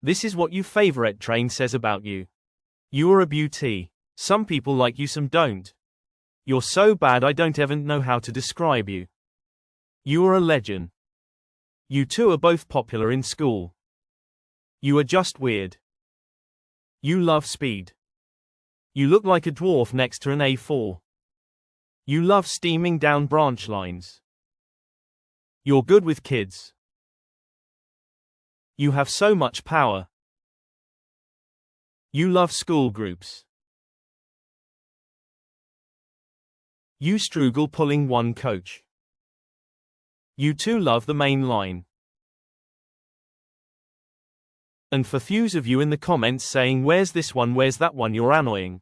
This is what your favorite train says about you. You are a beauty. Some people like you, some don't. You're so bad I don't even know how to describe you. You are a legend. You two are both popular in school. You are just weird. You love speed. You look like a dwarf next to an A4. You love steaming down branch lines. You're good with kids. You have so much power. You love school groups. You struggle pulling one coach. You two love the main line. And for fews of you in the comments saying where's this one, where's that one, you're annoying.